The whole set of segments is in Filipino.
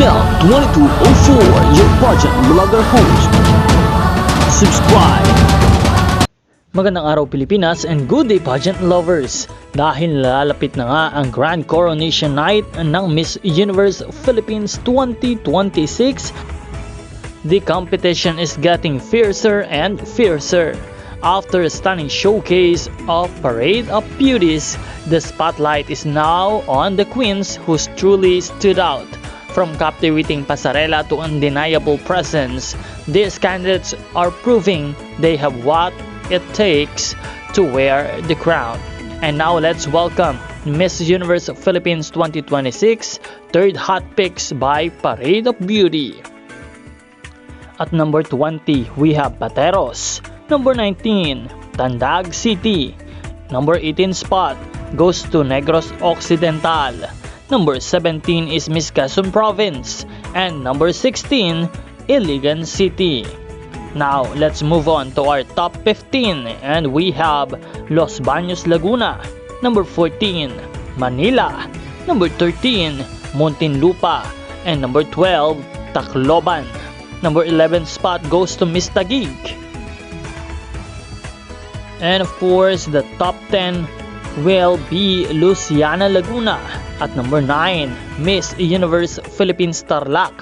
Nel 2204, your pageant vlogger host. Subscribe! Magandang araw Pilipinas and good day pageant lovers! Dahil lalapit na nga ang Grand Coronation Night ng Miss Universe Philippines 2026, the competition is getting fiercer and fiercer. After a stunning showcase of Parade of Beauties, the spotlight is now on the queens who truly stood out. From captivating pasarela to undeniable presence, these candidates are proving they have what it takes to wear the crown. And now let's welcome Miss Universe Philippines 2026 third hot picks by Parade of Beauty. At number 20, we have Pateros. Number 19, Tandag City. Number 18 spot goes to Negros Occidental. Number 17 is Miss Quezon Province. And number 16, Iligan City. Now, let's move on to our top 15. And we have Los Baños, Laguna. Number 14, Manila. Number 13, Muntinlupa. And number 12, Tacloban. Number 11 spot goes to Miss Taguig. And of course, the top 10 will be Luciana, Laguna. At number 9, Miss Universe Philippines Tarlac.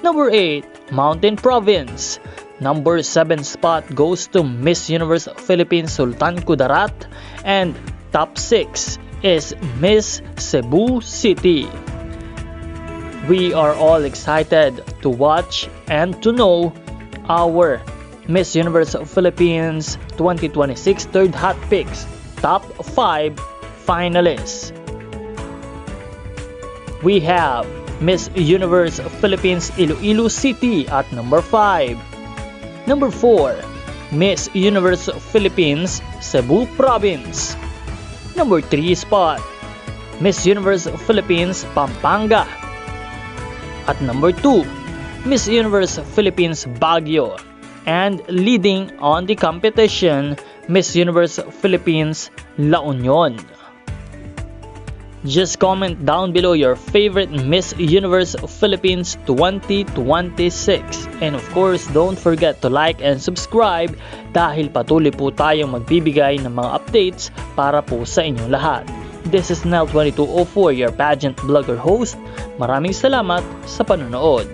Number 8, Mountain Province. Number 7 spot goes to Miss Universe Philippines Sultan Kudarat. And top 6 is Miss Cebu City. We are all excited to watch and to know our Miss Universe Philippines 2026 third hot picks, top 5 finalists. We have Miss Universe Philippines Iloilo City at number 5. Number 4, Miss Universe Philippines Cebu Province. Number 3 spot, Miss Universe Philippines Pampanga. At number 2, Miss Universe Philippines Baguio. And leading on the competition, Miss Universe Philippines La Union. Just comment down below your favorite Miss Universe Philippines 2026. And of course, don't forget to like and subscribe dahil patuloy po tayong magbibigay ng mga updates para po sa inyong lahat. This is Nel 2204, your pageant vlogger host. Maraming salamat sa panonood.